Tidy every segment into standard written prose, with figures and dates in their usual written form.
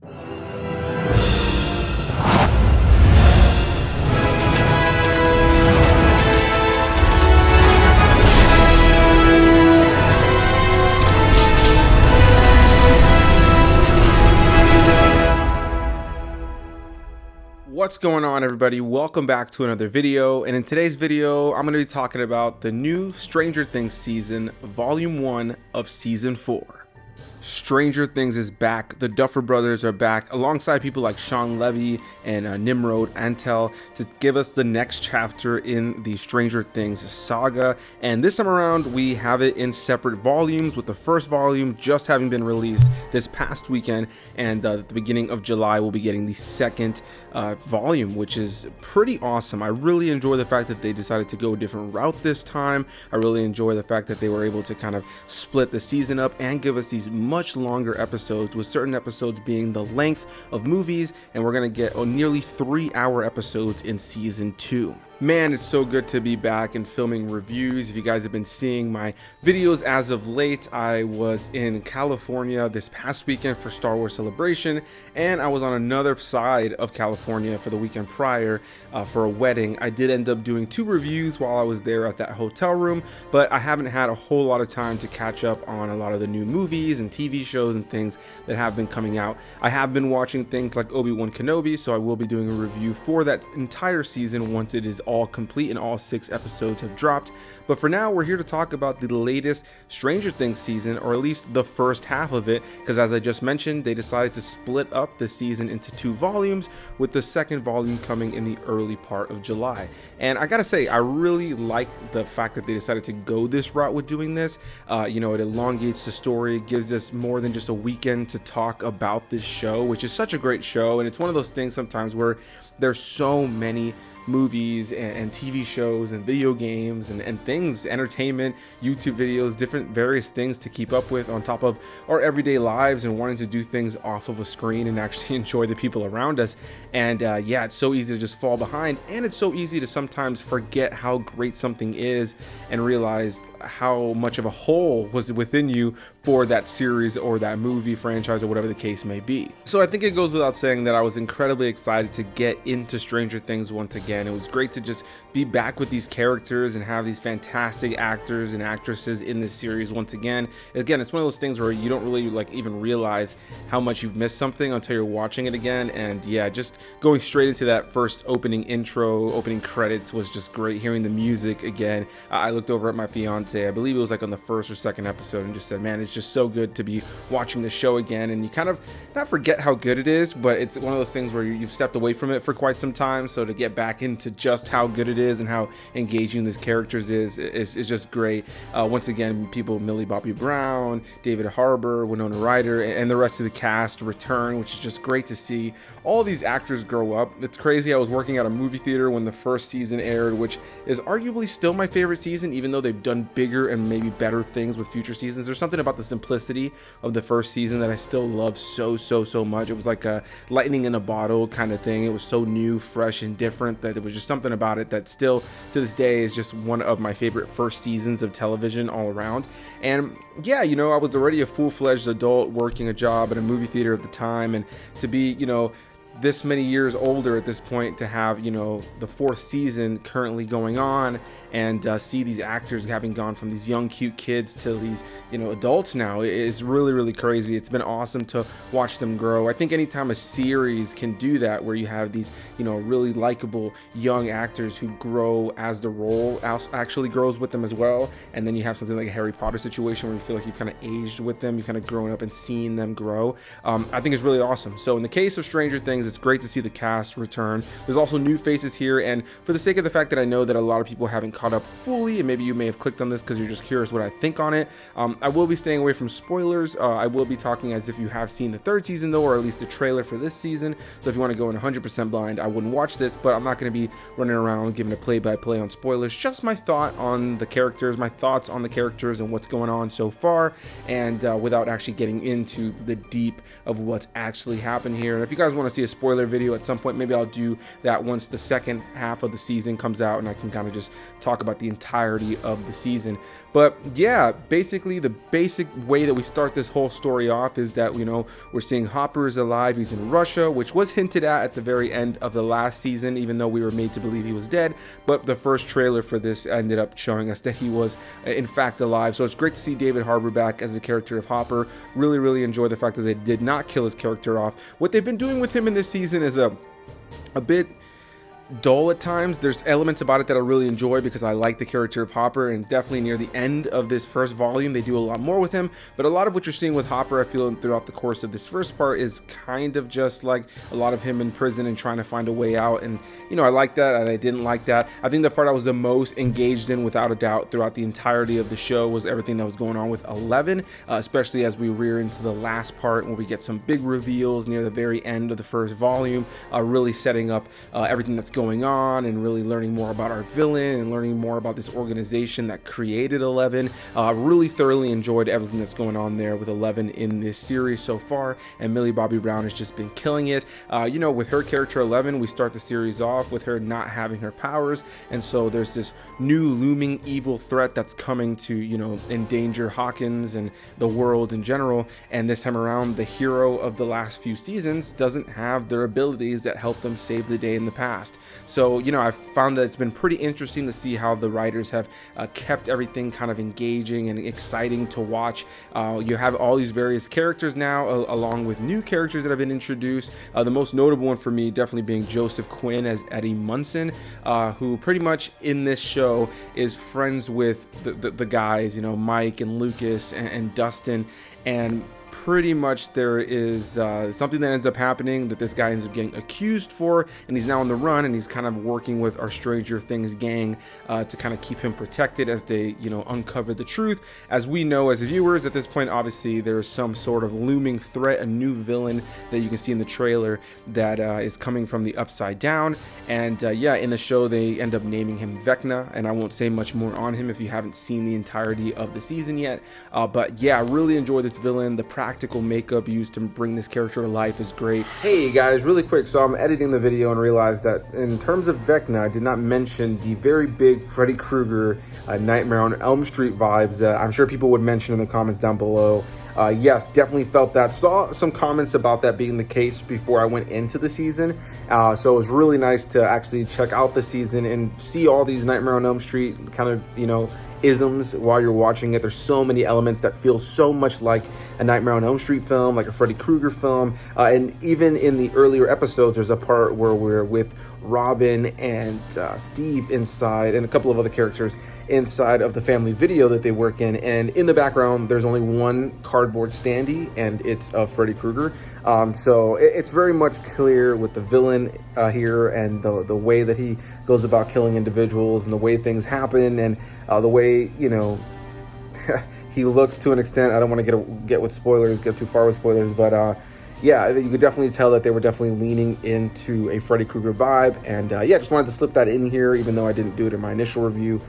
What's going on, everybody? Welcome back to another video, and in today's video I'm going to be talking about the new Stranger Things season, volume 1 of season 4. Stranger Things is back. The Duffer Brothers are back alongside people like Sean Levy and Nimrod Antel to give us the next chapter in the Stranger Things saga. And this time around we have it in separate volumes, with the first volume just having been released this past weekend, and at the beginning of July we'll be getting the second volume, which is pretty awesome. I really enjoy the fact that they decided to go a different route this time. I really enjoy the fact that they were able to kind of split the season up and give us these much longer episodes, with certain episodes being the length of movies, and we're going to get nearly 3-hour episodes in season 2. Man, it's so good to be back and filming reviews. If you guys have been seeing my videos as of late, I was in California this past weekend for Star Wars Celebration, and I was on another side of California for the weekend prior for a wedding. I did end up doing 2 reviews while I was there at that hotel room, but I haven't had a whole lot of time to catch up on a lot of the new movies and TV shows and things that have been coming out. I have been watching things like Obi-Wan Kenobi, so I will be doing a review for that entire season once it is all complete and all 6 episodes have dropped. But for now, we're here to talk about the latest Stranger Things season, or at least the first half of it, because as I just mentioned, they decided to split up the season into 2 volumes, with the second volume coming in the early part of July. And I gotta say, I really like the fact that they decided to go this route with doing this. It elongates the story, gives us more than just a weekend to talk about this show, which is such a great show. And it's one of those things sometimes where there's so many movies and TV shows and video games and things, entertainment, YouTube videos, different various things to keep up with on top of our everyday lives, and wanting to do things off of a screen and actually enjoy the people around us. And yeah, it's so easy to just fall behind, and it's so easy to sometimes forget how great something is and realize how much of a hole was within you for that series or that movie franchise or whatever the case may be. So I think it goes without saying that I was incredibly excited to get into Stranger Things once again. It was great to just be back with these characters and have these fantastic actors and actresses in this series once again. Again, it's one of those things where you don't really even realize how much you've missed something until you're watching it again. And yeah, just going straight into that first opening credits was just great. Hearing the music again, I looked over at my fiance, I believe it was like on the first or second episode, and just said, man, it's just so good to be watching the show again. And you kind of not forget how good it is, but it's one of those things where you've stepped away from it for quite some time, so to get back into just how good it is and how engaging these characters is just great. Once again, Millie Bobby Brown, David Harbour, Winona Ryder, and the rest of the cast return, which is just great to see all these actors grow up. It's crazy. I was working at a movie theater when the first season aired, which is arguably still my favorite season, even though they've done bigger and maybe better things with future seasons. There's something about the simplicity of the first season that I still love so much. It was like a lightning in a bottle kind of thing. It was so new, fresh, and different that it was just something about it that still to this day is just one of my favorite first seasons of television all around. And yeah, I was already a full-fledged adult working a job at a movie theater at the time, and to be this many years older at this point, to have the 4th season currently going on, and see these actors having gone from these young cute kids to these adults now is really crazy. It's been awesome to watch them grow. I think anytime a series can do that, where you have these really likable young actors who grow as the role actually grows with them as well, and then you have something like a Harry Potter situation where you feel like you've kind of aged with them, you've kind of grown up and seen them grow, I think it's really awesome. So in the case of Stranger Things, it's great to see the cast return. There's also new faces here, and for the sake of the fact that I know that a lot of people haven't caught up fully, and maybe you may have clicked on this because you're just curious what I think on it, I will be staying away from spoilers. I will be talking as if you have seen the 3rd season though, or at least the trailer for this season. So if you want to go in 100% blind, I wouldn't watch this, but I'm not going to be running around giving a play-by-play on spoilers. Just my thoughts on the characters and what's going on so far, and without actually getting into the deep of what's actually happened here. And if you guys want to see a spoiler video at some point, maybe I'll do that once the second half of the season comes out, and I can kind of just talk talk about the entirety of the season. But yeah, basically the basic way that we start this whole story off is that, you know, we're seeing Harbour is alive. He's in Russia, which was hinted at the very end of the last season, even though we were made to believe he was dead. But the first trailer for this ended up showing us that he was in fact alive. So it's great to see David Harbour back as the character of Harbour. Really enjoy the fact that they did not kill his character off. What they've been doing with him in this season is a bit dull at times. There's elements about it that I really enjoy because I like the character of Harbour, and definitely near the end of this first volume they do a lot more with him. But a lot of what you're seeing with Harbour, I feel, throughout the course of this first part is kind of just like a lot of him in prison and trying to find a way out. And you know, I like that and I didn't like that. I think the part I was the most engaged in, without a doubt, throughout the entirety of the show was everything that was going on with 11, especially as we rear into the last part where we get some big reveals near the very end of the first volume, really setting up everything that's going on and really learning more about our villain and learning more about this organization that created 11. Really thoroughly enjoyed everything that's going on there with 11 in this series so far, and Millie Bobby Brown has just been killing it. You know, with her character 11, we start the series off with her not having her powers, and so there's this new looming evil threat that's coming to, you know, endanger Hawkins and the world in general. And this time around, the hero of the last few seasons doesn't have their abilities that helped them save the day in the past. So, you know, I've found that it's been pretty interesting to see how the writers have kept everything kind of engaging and exciting to watch. You have all these various characters now, along with new characters that have been introduced. The most notable one for me definitely being Joseph Quinn as Eddie Munson, who pretty much in this show is friends with the guys, you know, Mike and Lucas and Dustin. And pretty much there is something that ends up happening that this guy ends up getting accused for, and he's now on the run, and he's kind of working with our Stranger Things gang to kind of keep him protected as they, you know, uncover the truth. As we know as viewers at this point, obviously there's some sort of looming threat, a new villain that you can see in the trailer that is coming from the Upside Down. And yeah, in the show they end up naming him Vecna, and I won't say much more on him if you haven't seen the entirety of the season yet. But yeah, I really enjoy this villain. The practical makeup used to bring this character to life is great. Hey guys, really quick, so I'm editing the video and realized that in terms of Vecna, I did not mention the very big Freddy Krueger Nightmare on Elm Street vibes that I'm sure people would mention in the comments down below. Yes, definitely felt that. Saw some comments about that being the case before I went into the season. So it was really nice to actually check out the season and see all these Nightmare on Elm Street kind of, you know, isms while you're watching it. There's so many elements that feel so much like a Nightmare on Elm Street film, like a Freddy Krueger film. And even in the earlier episodes, there's a part where we're with Robin and Steve inside, and a couple of other characters inside of the family video that they work in. And in the background, there's only one cardboard standee, and it's Freddy Krueger. So it's very much clear with the villain here, and the way that he goes about killing individuals, and the way things happen, and the way, you know, he looks to an extent. I don't want to get too far with spoilers, but yeah, you could definitely tell that they were definitely leaning into a Freddy Krueger vibe. And yeah, just wanted to slip that in here, even though I didn't do it in my initial review.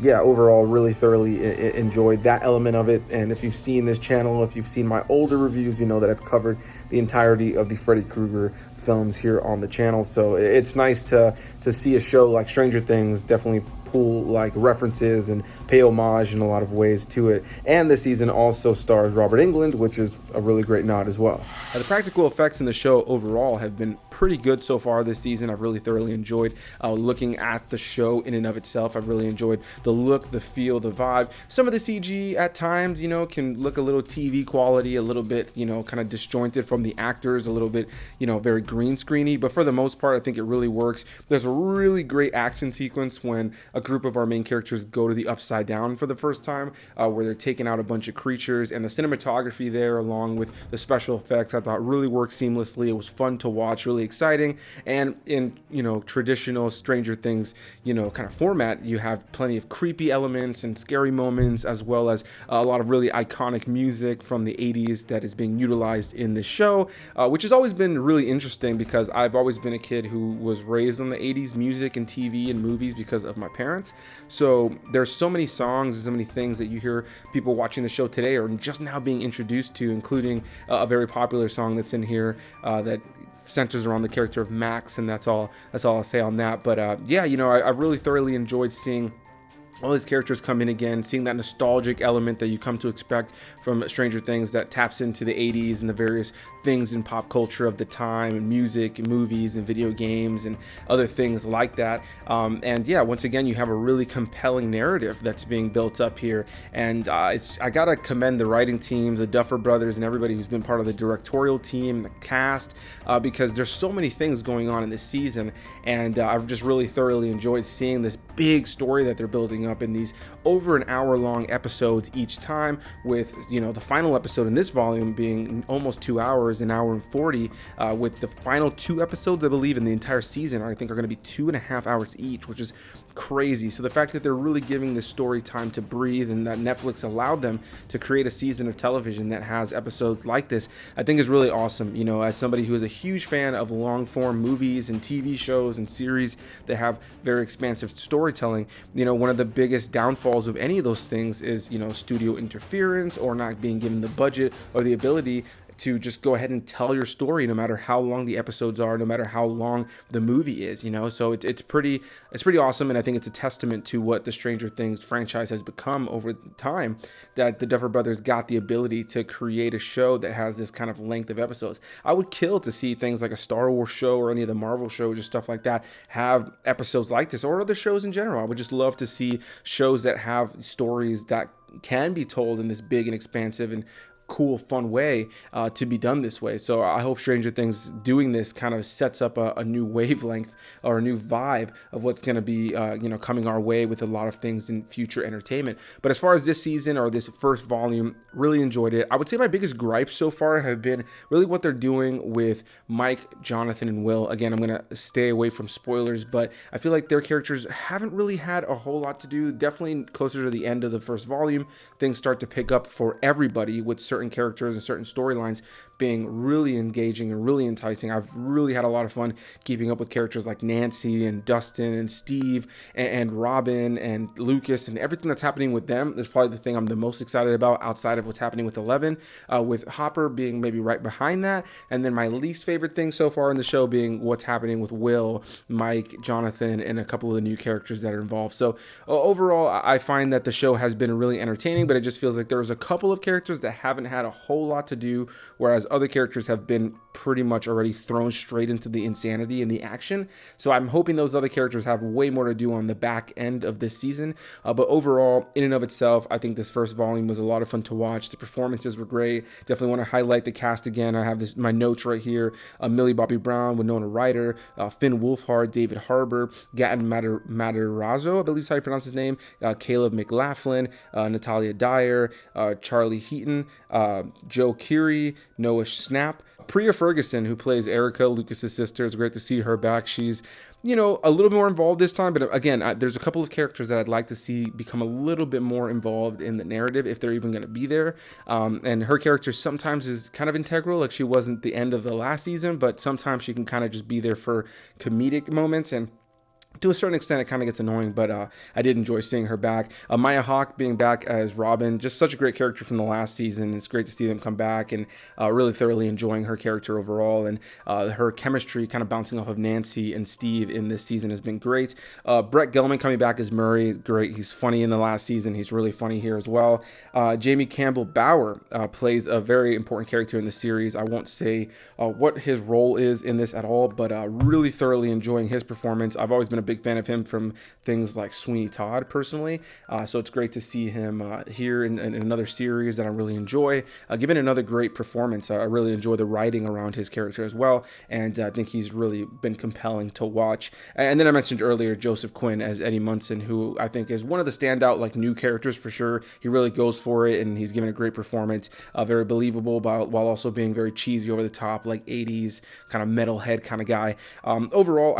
Yeah, overall, really thoroughly enjoyed that element of it. And if you've seen this channel, if you've seen my older reviews, you know that I've covered the entirety of the Freddy Krueger films here on the channel. So it's nice to see a show like Stranger Things definitely pull like references and pay homage in a lot of ways to it. And this season also stars Robert Englund, which is a really great nod as well. The practical effects in the show overall have been pretty good so far this season. I've really thoroughly enjoyed looking at the show in and of itself. I've really enjoyed the look, the feel, the vibe. Some of the CG at times, you know, can look a little TV quality, a little bit, you know, kind of disjointed from the actors, a little bit, you know, very green screeny, but for the most part, I think it really works. There's a really great action sequence when a group of our main characters go to the Upside Down for the first time, where they're taking out a bunch of creatures, and the cinematography there, along with the special effects, I thought really worked seamlessly. It was fun to watch, really exciting. And in, you know, traditional Stranger Things, you know, kind of format, you have plenty of creepy elements and scary moments, as well as a lot of really iconic music from the 80s that is being utilized in this show, which has always been really interesting because I've always been a kid who was raised on the 80s music and TV and movies because of my parents. So there's so many songs and so many things that you hear people watching the show today are just now being introduced to, including a very popular song that's in here that centers around the character of Max, and that's all I'll say on that. But yeah, you know, I've really thoroughly enjoyed seeing all these characters come in again, seeing that nostalgic element that you come to expect from Stranger Things that taps into the 80s and the various things in pop culture of the time, and music and movies and video games and other things like that. And yeah, once again, you have a really compelling narrative that's being built up here. And I gotta commend the writing team, the Duffer Brothers, and everybody who's been part of the directorial team, the cast, because there's so many things going on in this season. And I've just really thoroughly enjoyed seeing this big story that they're building up in these over an hour long episodes each time, with the final episode in this volume being almost 2 hours, an hour and 40, with the final 2 episodes I believe in the entire season I think are going to be 2.5 hours each, which is crazy. So the fact that they're really giving this story time to breathe, and that Netflix allowed them to create a season of television that has episodes like this, I think is really awesome. As somebody who is a huge fan of long form movies and TV shows and series that have very expansive storytelling, one of the biggest downfalls of any of those things is studio interference, or not being given the budget or the ability to just go ahead and tell your story, no matter how long the episodes are, no matter how long the movie is. So it's pretty awesome, and I think it's a testament to what the Stranger Things franchise has become over time, that the Duffer Brothers got the ability to create a show that has this kind of length of episodes. I would kill to see things like a Star Wars show or any of the Marvel shows, just stuff like that, have episodes like this, or other shows in general. I would just love to see shows that have stories that can be told in this big and expansive and cool, fun way to be done this way. So I hope Stranger Things doing this kind of sets up a new wavelength or a new vibe of what's going to be coming our way with a lot of things in future entertainment. But as far as this season, or this first volume, really enjoyed it. I would say my biggest gripes so far have been really what they're doing with Mike, Jonathan, and Will. Again, I'm going to stay away from spoilers, but I feel like their characters haven't really had a whole lot to do. Definitely closer to the end of the first volume, things start to pick up for everybody, with certain characters and certain storylines being really engaging and really enticing. I've really had a lot of fun keeping up with characters like Nancy and Dustin and Steve and Robin and Lucas, and everything that's happening with them is probably the thing I'm the most excited about, outside of what's happening with 11, with Harbour being maybe right behind that. And then my least favorite thing so far in the show being what's happening with Will, Mike, Jonathan, and a couple of the new characters that are involved. So overall, I find that the show has been really entertaining, but it just feels like there's a couple of characters that haven't had a whole lot to do, whereas other characters have been pretty much already thrown straight into the insanity and the action. So I'm hoping those other characters have way more to do on the back end of this season. But overall, in and of itself, I think this first volume was a lot of fun to watch. The performances were great. Definitely want to highlight the cast again. I have my notes right here. Millie Bobby Brown, Winona Ryder, Finn Wolfhard, David Harbour, Gaten Matarazzo, I believe is how you pronounce his name, Caleb McLaughlin, Natalia Dyer, Charlie Heaton, Joe Keery, Noah Schnapp, Priya Ferguson, who plays Erica, Lucas's sister. It's great to see her back. She's a little more involved this time, but again, there's a couple of characters that I'd like to see become a little bit more involved in the narrative, if they're even going to be there. And her character sometimes is kind of integral, like she wasn't the end of the last season, but sometimes she can kind of just be there for comedic moments, and to a certain extent, it kind of gets annoying, but I did enjoy seeing her back. Maya Hawke being back as Robin, just such a great character from the last season. It's great to see them come back, and really thoroughly enjoying her character overall. And her chemistry kind of bouncing off of Nancy and Steve in this season has been great. Brett Gelman coming back as Murray, great. He's funny in the last season. He's really funny here as well. Jamie Campbell Bower plays a very important character in the series. I won't say what his role is in this at all, but really thoroughly enjoying his performance. I've always been a big fan of him from things like Sweeney Todd personally, so it's great to see him here in another series that I really enjoy, giving another great performance. I really enjoy the writing around his character as well, and I think he's really been compelling to watch. And then I mentioned earlier Joseph Quinn as Eddie Munson, who I think is one of the standout new characters for sure. He really goes for it, and he's given a great performance, very believable, while also being very cheesy, over the top, like 80s kind of metalhead kind of guy. Overall,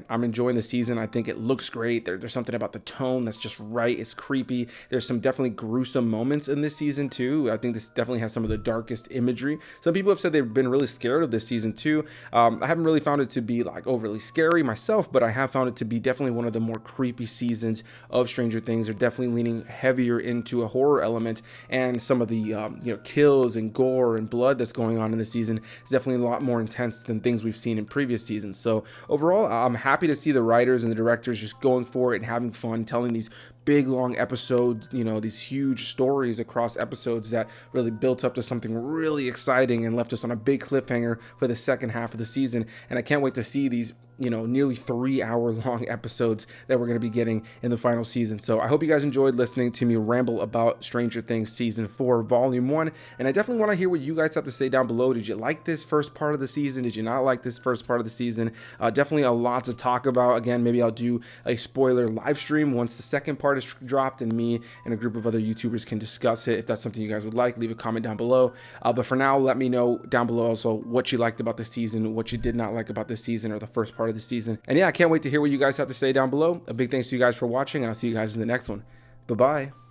I'm enjoying the season. I think it looks great. There's something about the tone that's just right. It's creepy. There's some definitely gruesome moments in this season too. I think this definitely has some of the darkest imagery. Some people have said they've been really scared of this season too. I haven't really found it to be overly scary myself, but I have found it to be definitely one of the more creepy seasons of Stranger Things. They're definitely leaning heavier into a horror element, and some of the kills and gore and blood that's going on in this season is definitely a lot more intense than things we've seen in previous seasons. So overall, I'm happy to see the writers and the directors just going for it and having fun, telling these big long episodes, you know, these huge stories across episodes that really built up to something really exciting and left us on a big cliffhanger for the second half of the season. And I can't wait to see these, you know, nearly 3-hour long episodes that we're going to be getting in the final season. So I hope you guys enjoyed listening to me ramble about Stranger Things season 4 volume 1, and I definitely want to hear what you guys have to say down below. Did you like this first part of the season? Did you not like this first part of the season? Definitely a lot to talk about. Again, maybe I'll do a spoiler live stream once the second part is dropped and me and a group of other YouTubers can discuss it. If that's something you guys would like, leave a comment down below. But for now, let me know down below also what you liked about the season, what you did not like about this season or the first part of the season. And yeah, I can't wait to hear what you guys have to say down below. A big thanks to you guys for watching, and I'll see you guys in the next one. Bye-bye.